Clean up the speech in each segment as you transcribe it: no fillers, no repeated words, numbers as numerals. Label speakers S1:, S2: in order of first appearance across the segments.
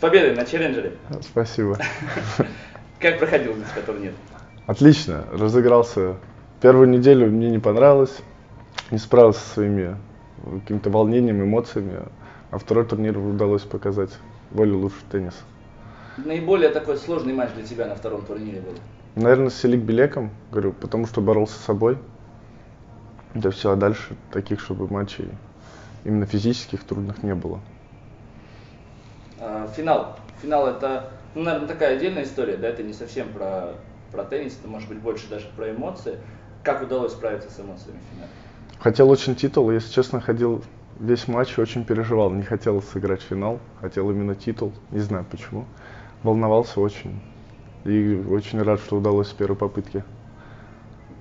S1: победой на челленджере.
S2: Спасибо.
S1: Как проходил для тебя турнир?
S2: Отлично, разыгрался. Первую неделю мне не понравилось, не справился со своими каким-то волнением, эмоциями, а второй турнир удалось показать более лучший теннис.
S1: Наиболее такой сложный матч для тебя на втором турнире был?
S2: Наверное, с Селик Билеком, говорю, потому что боролся с собой. Да все, а дальше таких, чтобы матчей именно физических трудных не было.
S1: Финал. Финал это, наверное, такая отдельная история, да, это не совсем про теннис, это может быть больше даже про эмоции. Как удалось справиться с эмоциями в финале?
S2: Хотел очень титул, если честно, ходил весь матч, очень переживал, не хотел сыграть финал, хотел именно титул, не знаю почему. Волновался очень и очень рад, что удалось с первой попытки.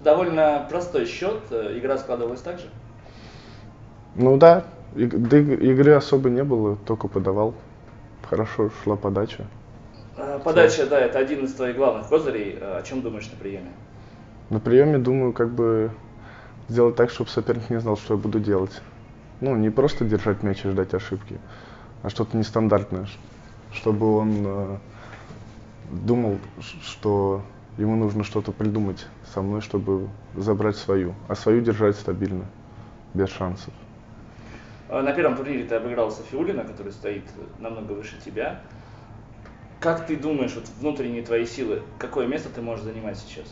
S1: Довольно простой счет, игра складывалась так же?
S2: Ну да, игры особо не было, только подавал. Хорошо шла подача.
S1: Подача, да, это один из твоих главных козырей. О чем думаешь на приеме?
S2: На приеме думаю, как бы сделать так, чтобы соперник не знал, что я буду делать. Ну, не просто держать мяч и ждать ошибки, а что-то нестандартное, чтобы он думал, что ему нужно что-то придумать со мной, чтобы забрать свою, а свою держать стабильно, без шансов.
S1: На первом турнире ты обыграл Сафиуллина, который стоит намного выше тебя. Как ты думаешь, вот внутренние твои силы, какое место ты можешь занимать сейчас?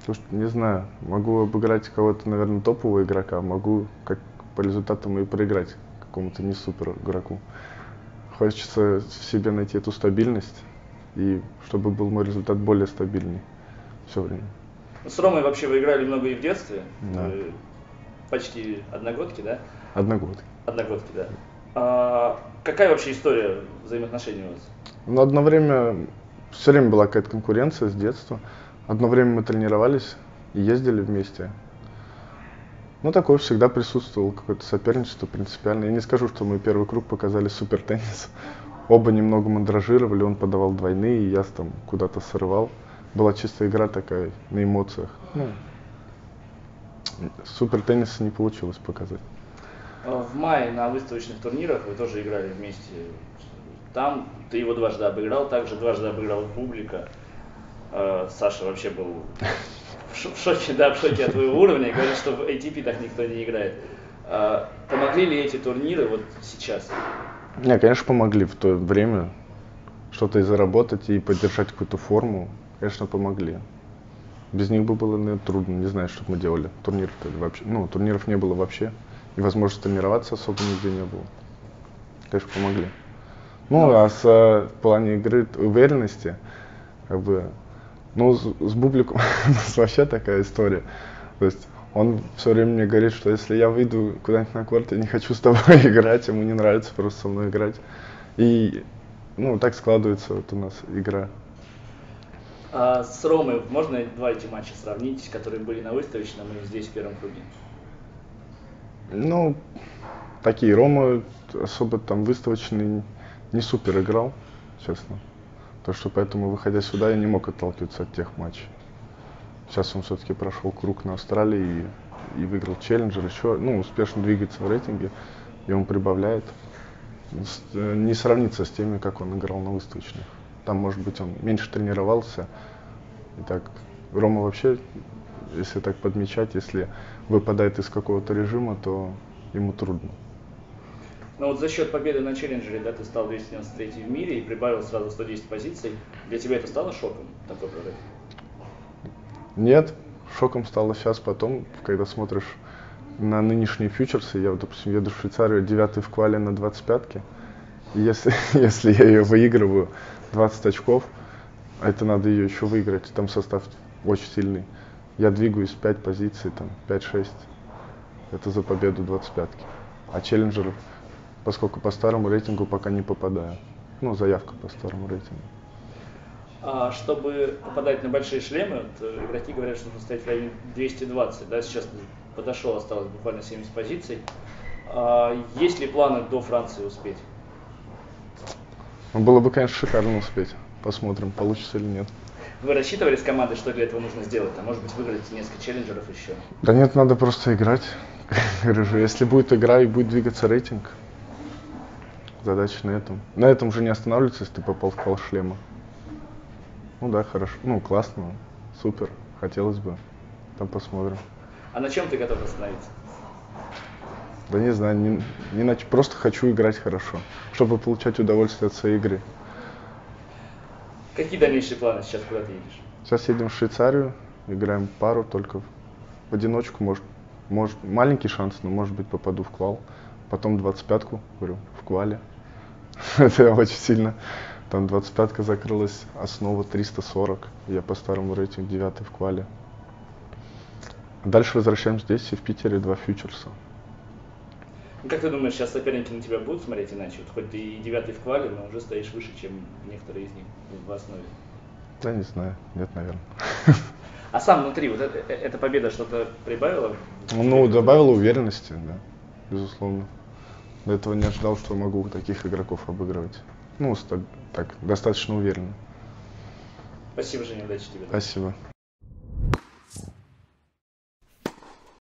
S2: Слушай, не знаю, могу обыграть кого-то, наверное, топового игрока, могу как по результатам и проиграть какому-то не супер игроку. Хочется в себе найти эту стабильность, и чтобы был мой результат более стабильный все время.
S1: С Ромой вообще вы играли много и в детстве,
S2: Да.
S1: Почти одногодки, да?
S2: Одногодки.
S1: Одногодки, да. Какая вообще история взаимоотношений у вас?
S2: Но одно время, все время была какая-то конкуренция с детства. Одно время мы тренировались и ездили вместе. Ну, такое всегда присутствовало, какое-то соперничество принципиально. Я не скажу, что мы первый круг показали супер теннис. Оба немного мандражировали, он подавал двойные, и я там куда-то срывал. Была чистая игра такая, на эмоциях. Ну, супер тенниса не получилось показать.
S1: В мае на выставочных турнирах вы тоже играли вместе. Там ты его дважды обыграл, также дважды обыграл Бублика. Саша вообще был в шоке, да, в шоке от твоего уровня, говорит, что в ATP так никто не играет. Помогли ли эти турниры вот сейчас?
S2: Не, конечно, помогли в то время что-то и заработать, и поддержать какую-то форму. Конечно, помогли. Без них бы было, наверное, трудно, не знаю, что бы мы делали. Турниров не было вообще, и возможности тренироваться особо нигде не было. Конечно, помогли. Ну, а в плане игры, уверенности, как бы, ну, с Бубликом у нас вообще такая история. То есть он все время мне говорит, что если я выйду куда-нибудь на корт, я не хочу с тобой играть, ему не нравится просто со мной играть. И, ну, так складывается вот у нас игра.
S1: А с Ромой можно два эти матча сравнить, которые были на выставочном и здесь в первом круге?
S2: Ну, такие, Рома особо там выставочный не супер играл, честно. То, что поэтому, выходя сюда, я не мог отталкиваться от тех матчей. Сейчас он все-таки прошел круг на Австралии и выиграл челленджер, еще, ну, успешно двигается в рейтинге, и он прибавляет. Не сравнится с теми, как он играл на выставочных. Там, может быть, он меньше тренировался. И так, Рома вообще, если так подмечать, если выпадает из какого-то режима, то ему трудно.
S1: Ну вот за счет победы на челленджере, да, ты стал 293 в мире и прибавил сразу 110 позиций. Для тебя это стало шоком, такой прорыв?
S2: Нет, шоком стало сейчас потом, когда смотришь на нынешние фьючерсы. Я, вот, допустим, еду в Швейцарию, 9-й в квале на 25-ке. И если я ее выигрываю 20 очков, а это надо ее еще выиграть, там состав очень сильный. Я двигаюсь 5 позиций, там 5-6. Это за победу 25-ки. А челленджеров, поскольку по старому рейтингу пока не попадаю. Ну, заявка по старому рейтингу.
S1: Чтобы попадать на большие шлемы, вот, игроки говорят, что нужно стоять в районе 220, да, сейчас подошел, осталось буквально 70 позиций. Есть ли планы до Франции успеть?
S2: Ну, было бы, конечно, шикарно успеть. Посмотрим, получится или нет.
S1: Вы рассчитывали с командой, что для этого нужно сделать? А может быть, выиграть несколько челленджеров еще?
S2: Да нет, надо просто играть. Если будет игра и будет двигаться рейтинг, задача на этом. На этом же не останавливается, если ты попал в квал шлема. Ну да, хорошо, ну классно, супер, хотелось бы. Там посмотрим.
S1: А на чем ты готов остановиться?
S2: Да не знаю, просто хочу играть хорошо, чтобы получать удовольствие от своей игры.
S1: Какие дальнейшие планы сейчас, куда ты едешь?
S2: Сейчас едем в Швейцарию, играем пару, только в одиночку, может маленький шанс, но может быть попаду в квал. Потом 25-ку, говорю, в квале. Это очень сильно. Там 25-ка закрылась, основа 340. Я по старому рейтингу 9 в квале. Дальше возвращаемся здесь и в Питере 2 фьючерса.
S1: Ну, как ты думаешь, сейчас соперники на тебя будут смотреть иначе? Вот хоть ты и 9 в квале, но уже стоишь выше, чем некоторые из них в основе.
S2: Да не знаю, нет, наверное.
S1: А сам внутри, вот эта победа что-то прибавила?
S2: Ну, добавила уверенности, да, безусловно. До этого не ожидал, что могу таких игроков обыгрывать. Ну, так, достаточно уверенно.
S1: Спасибо, Женя, удачи тебе.
S2: Спасибо.